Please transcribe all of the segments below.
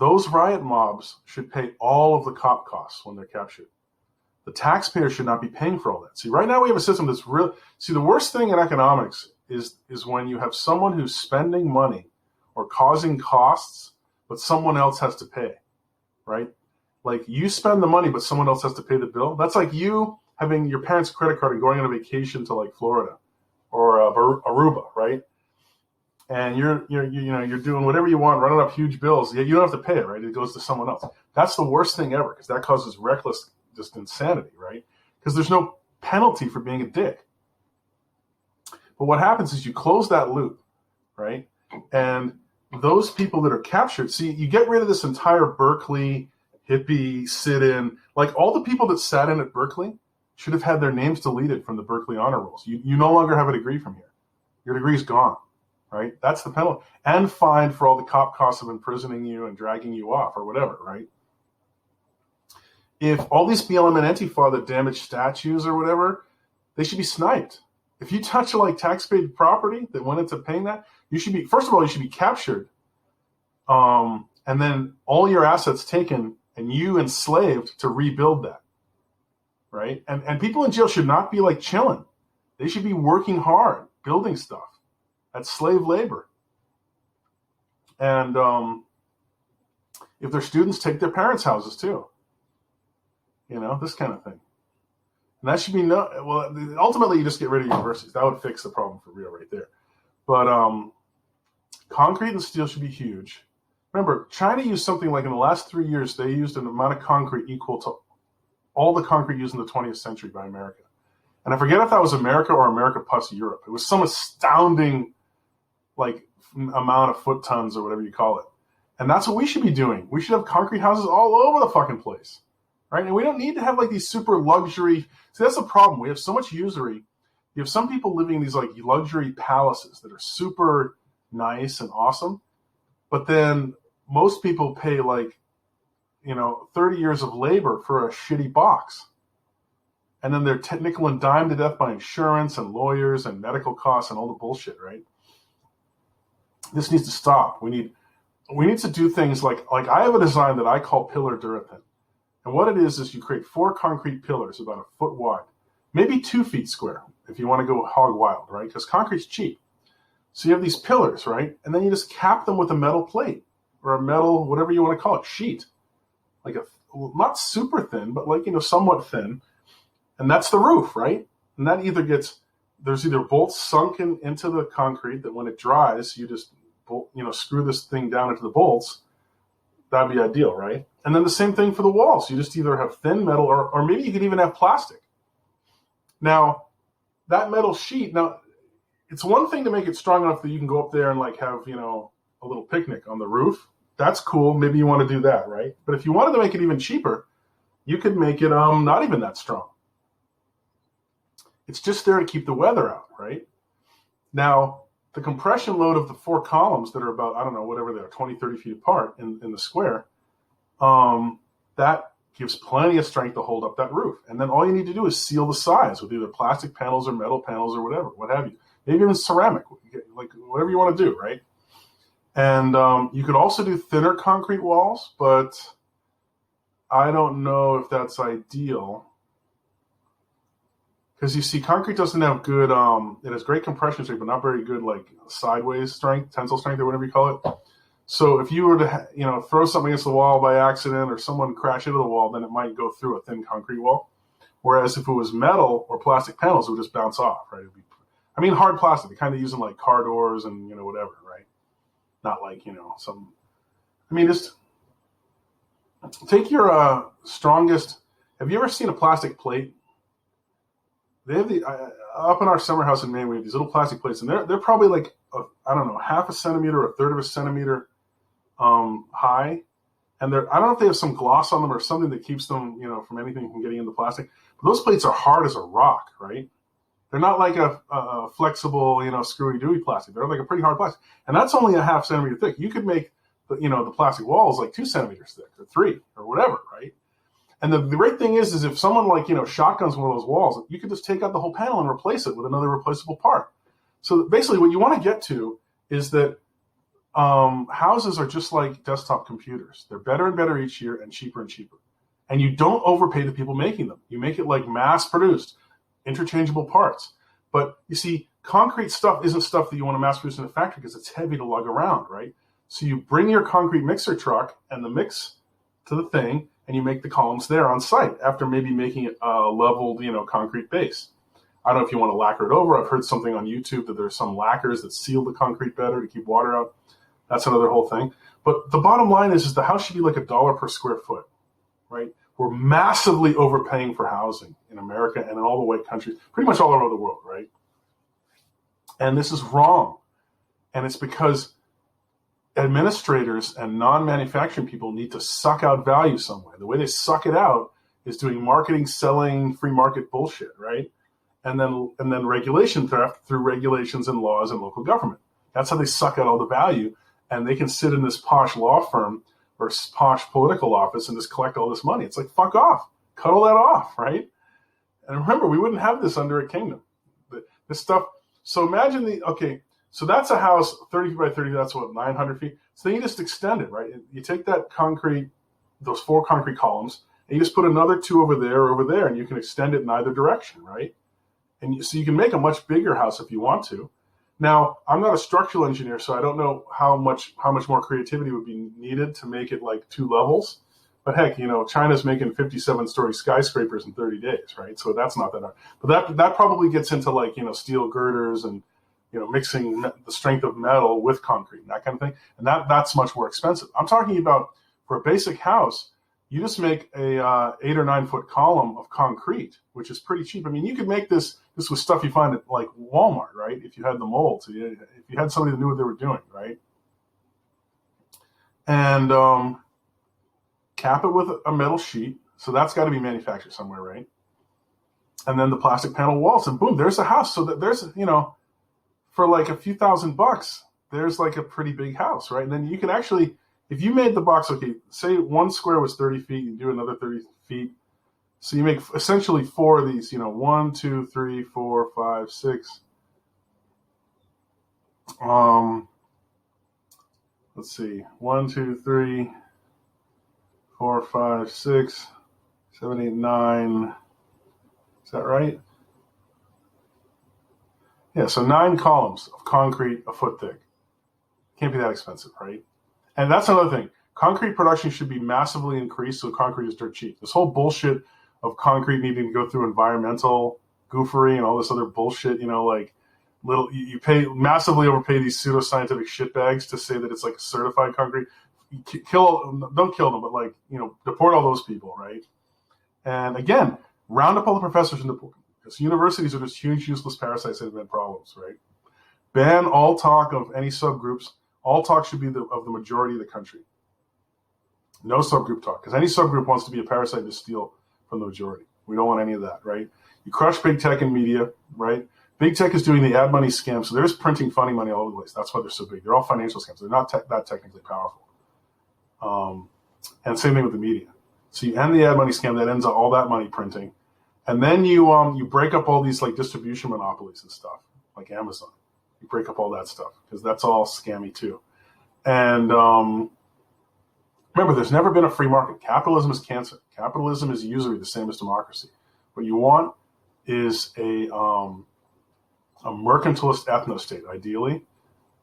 Those riot mobs should pay all of the cop costs when they're captured. The taxpayer should not be paying for all that. See, right now we have a system that's real. See, the worst thing in economics is when you have someone who's spending money or causing costs, but someone else has to pay, right? Like you spend the money, but someone else has to pay the bill. That's like you having your parents' credit card and going on a vacation to like Florida or Aruba, right? And you're doing whatever you want, running up huge bills. You don't have to pay it, right? It goes to someone else. That's the worst thing ever because that causes reckless just insanity, right? Because there's no penalty for being a dick. But what happens is you close that loop, right? And those people that are captured, see, you get rid of this entire Berkeley hippie sit-in. Like all the people that sat in at Berkeley should have had their names deleted from the Berkeley honor rolls. You no longer have a degree from here. Your degree's gone, right? That's the penalty. And fined for all the cop costs of imprisoning you and dragging you off or whatever, right? If all these BLM and Antifa that damage statues or whatever, they should be sniped. If you touch like tax-paid property that went into paying that, you should be, first of all, you should be captured. And then all your assets taken and you enslaved to rebuild that, right? And people in jail should not be like chilling. They should be working hard, building stuff. That's slave labor. And if they're students, take their parents' houses too. You know, this kind of thing. And that should be ultimately you just get rid of universities. That would fix the problem for real right there. But concrete and steel should be huge. Remember, China used something like in the last 3 years, they used an amount of concrete equal to all the concrete used in the 20th century by America. And I forget if that was America or America plus Europe. It was some astounding like amount of foot tons or whatever you call it. And that's what we should be doing. We should have concrete houses all over the fucking place. Right? And we don't need to have like these super luxury. See, that's the problem. We have so much usury. You have some people living in these like luxury palaces that are super nice and awesome. But then most people pay like, 30 years of labor for a shitty box. And then they're nickel and dime to death by insurance and lawyers and medical costs and all the bullshit, right? This needs to stop. We need to do things like I have a design that I call pillar Durathin. And what it is you create 4 concrete pillars about a foot wide, maybe 2 feet square if you want to go hog wild, right? Because concrete's cheap. So you have these pillars, right? And then you just cap them with a metal plate or a metal, whatever you want to call it, sheet. Like not super thin, but like, somewhat thin. And that's the roof, right? And that there's either bolts sunken into the concrete that when it dries, you just, screw this thing down into the bolts. That'd be ideal, right? And then the same thing for the walls. You just either have thin metal or maybe you could even have plastic. Now, that metal sheet, it's one thing to make it strong enough that you can go up there and like have, a little picnic on the roof. That's cool. Maybe you want to do that, right? But if you wanted to make it even cheaper, you could make it not even that strong. It's just there to keep the weather out, right? Now, the compression load of the 4 columns that are about, I don't know, whatever they are, 20, 30 feet apart in the square, that gives plenty of strength to hold up that roof. And then all you need to do is seal the sides with either plastic panels or metal panels or whatever, what have you. Maybe even ceramic, like whatever you want to do, right? And you could also do thinner concrete walls, but I don't know if that's ideal. Because you see, concrete doesn't have good, it has great compression strength, but not very good like sideways strength, tensile strength or whatever you call it. So if you were to, throw something against the wall by accident or someone crash into the wall, then it might go through a thin concrete wall. Whereas if it was metal or plastic panels, it would just bounce off, right? Hard plastic, they kind of using like car doors and, whatever, right? Not like, just take your strongest, have you ever seen a plastic plate? They have up in our summer house in Maine, we have these little plastic plates, and they're probably like, half a centimeter or a third of a centimeter high. And I don't know if they have some gloss on them or something that keeps them, from anything from getting into plastic. But those plates are hard as a rock, right? They're not like a flexible, screwy-dewy plastic. They're like a pretty hard plastic. And that's only a half centimeter thick. You could make, the plastic walls like 2 centimeters thick or 3 or whatever, right? And the great thing is if someone like, shotguns one of those walls, you could just take out the whole panel and replace it with another replaceable part. So basically what you want to get to is that houses are just like desktop computers. They're better and better each year and cheaper. And you don't overpay the people making them. You make it like mass produced, interchangeable parts. But you see, concrete stuff isn't stuff that you want to mass produce in a factory because it's heavy to lug around, right? So you bring your concrete mixer truck and the mix to the thing, and you make the columns there on site after maybe making it a leveled, concrete base. I don't know if you want to lacquer it over. I've heard something on YouTube that there's some lacquers that seal the concrete better to keep water out. That's another whole thing. But the bottom line is the house should be like $1 per square foot, right? We're massively overpaying for housing in America and in all the white countries, pretty much all over the world, right? And this is wrong. And it's because administrators and non-manufacturing people need to suck out value somewhere. The way they suck it out is doing marketing, selling, free market bullshit, right? And then regulation theft through regulations and laws and local government. That's how they suck out all the value. And they can sit in this posh law firm or posh political office and just collect all this money. It's like, fuck off. Cut all that off, right? And remember, we wouldn't have this under a kingdom. This stuff. So imagine so that's a house, 30 feet by 30, that's what, 900 feet? So then you just extend it, right? You take that concrete, those 4 concrete columns, and you just put another 2 over there, and you can extend it in either direction, right? And so you can make a much bigger house if you want to. Now, I'm not a structural engineer, so I don't know how much more creativity would be needed to make it like 2 levels. But heck, China's making 57-story skyscrapers in 30 days, right? So that's not that hard. But that probably gets into like, steel girders and, mixing the strength of metal with concrete and that kind of thing. And that's much more expensive. I'm talking about for a basic house, you just make a 8 or 9 foot column of concrete, which is pretty cheap. I mean, you could make this with stuff you find at like Walmart, right? If you had the molds, if you had somebody that knew what they were doing, right? And cap it with a metal sheet. So that's got to be manufactured somewhere, right? And then the plastic panel walls, and boom, there's a house. So that there's, for like a few $1,000, there's like a pretty big house, right? And then you can actually, if you made the box, say 1 square was 30 feet, you do another 30 feet. So you make essentially 4 of these, 1, 2, 3, 4, 5, 6. Let's see, 1, 2, 3, 4, 5, 6, 7, 8, 9. Is that right? Yeah, so 9 columns of concrete a foot thick. Can't be that expensive, right? And that's another thing. Concrete production should be massively increased so concrete is dirt cheap. This whole bullshit of concrete needing to go through environmental goofery and all this other bullshit, you massively overpay these pseudoscientific shitbags to say that it's like a certified concrete. Don't kill them, but deport all those people, right? And again, round up all the professors and deport them. Because universities are just huge, useless parasites that invent problems, right? Ban all talk of any subgroups. All talk should be of the majority of the country. No subgroup talk, because any subgroup wants to be a parasite to steal from the majority. We don't want any of that, right? You crush big tech and media, right? Big tech is doing the ad money scam, so they're just printing funny money all over the place. That's why they're so big. They're all financial scams. They're not that technically powerful. And same thing with the media. So you end the ad money scam, that ends up all that money printing. And then you break up all these like distribution monopolies and stuff, like Amazon. You break up all that stuff because that's all scammy too. And remember, there's never been a free market. Capitalism is cancer. Capitalism is usury, the same as democracy. What you want is a mercantilist ethno-state, ideally.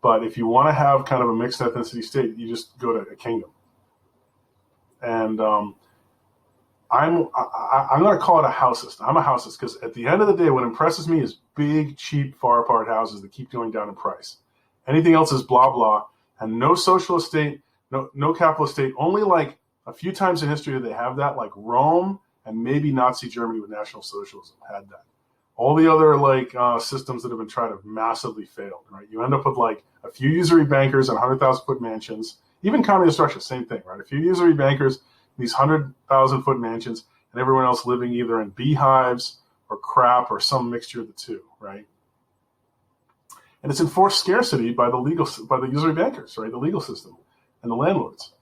But if you want to have kind of a mixed ethnicity state, you just go to a kingdom. And I'm going to call it a housist. I'm a housist because at the end of the day, what impresses me is big, cheap, far apart houses that keep going down in price. Anything else is blah, blah. And no socialist state, no capitalist state. Only like a few times in history did they have that, like Rome and maybe Nazi Germany with National Socialism had that. All the other like systems that have been tried have massively failed, right? You end up with like a few usury bankers and 100,000-foot mansions. Even communist Russia, same thing, right? A few usury bankers, these 100,000-foot mansions, and everyone else living either in beehives or crap or some mixture of the two, right? And it's enforced scarcity by the usury bankers, right? The legal system and the landlords.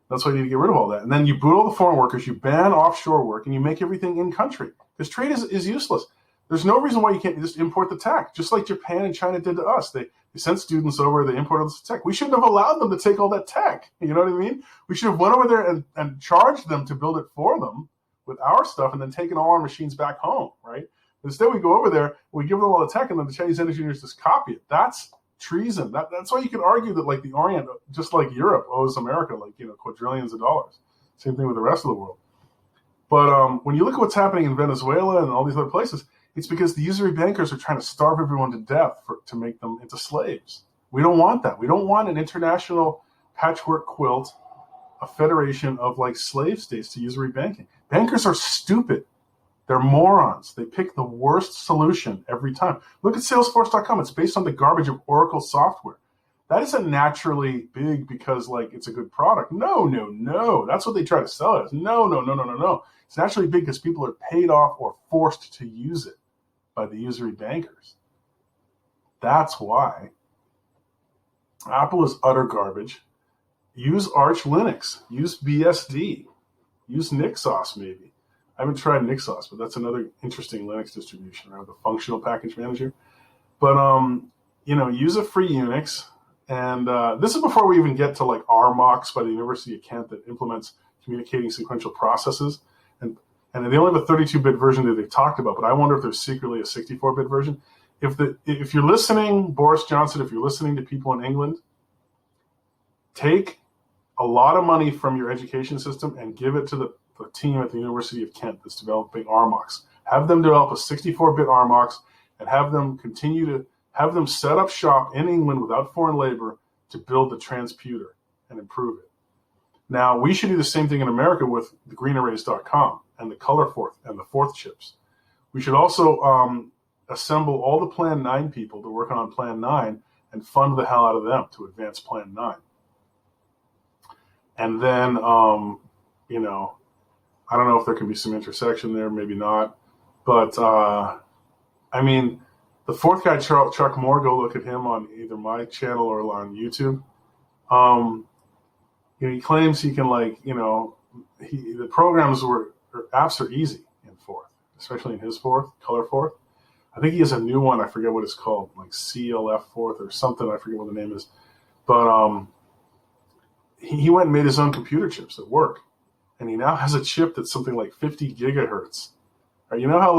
That's why you need to get rid of all that. And then you boot all the foreign workers, you ban offshore work, and you make everything in country. Because trade is useless. There's no reason why you can't just import the tech, just like Japan and China did to us. They They sent students over, they imported this tech. We shouldn't have allowed them to take all that tech. You know what I mean? We should have went over there and charged them to build it for them with our stuff and then taken all our machines back home, right? Instead, we go over there, we give them all the tech, and then the Chinese engineers just copy it. That's treason. That's why you can argue that, like, the Orient, just like Europe, owes America, like, quadrillions of dollars. Same thing with the rest of the world. But when you look at what's happening in Venezuela and all these other places, it's because the usury bankers are trying to starve everyone to death to make them into slaves. We don't want that. We don't want an international patchwork quilt, a federation of, like, slave states to usury banking. Bankers are stupid. They're morons. They pick the worst solution every time. Look at Salesforce.com. It's based on the garbage of Oracle software. That isn't naturally big because, like, it's a good product. No. That's what they try to sell it as. No. It's naturally big because people are paid off or forced to use it by the usury bankers. That's why. Apple is utter garbage. Use Arch Linux. Use BSD. Use Nixos, maybe. I haven't tried Nixos, but that's another interesting Linux distribution, right? The functional package manager. But, use a free Unix. And this is before we even get to, like, RMOX by the University of Kent that implements communicating sequential processes. And they only have a 32-bit version that they've talked about, but I wonder if there's secretly a 64-bit version. If you're listening, Boris Johnson, if you're listening to people in England, take a lot of money from your education system and give it to the team at the University of Kent that's developing RMOX. Have them develop a 64-bit RMOX and have them set up shop in England without foreign labor to build the transputer and improve it. Now, we should do the same thing in America with the greenarrays.com and the ColorForth and the Forth chips. We should also assemble all the Plan 9 people to work on Plan 9 and fund the hell out of them to advance Plan 9. And then, I don't know if there can be some intersection there, maybe not. But, the fourth guy, Chuck Moore, go look at him on either my channel or on YouTube. He claims he can, the programs apps are easy in Forth, especially in his Forth, ColorForth. I think he has a new one. I forget what it's called, like CLF Forth or something. I forget what the name is. But he went and made his own computer chips that work. And he now has a chip that's something like 50 gigahertz. Right? You know how,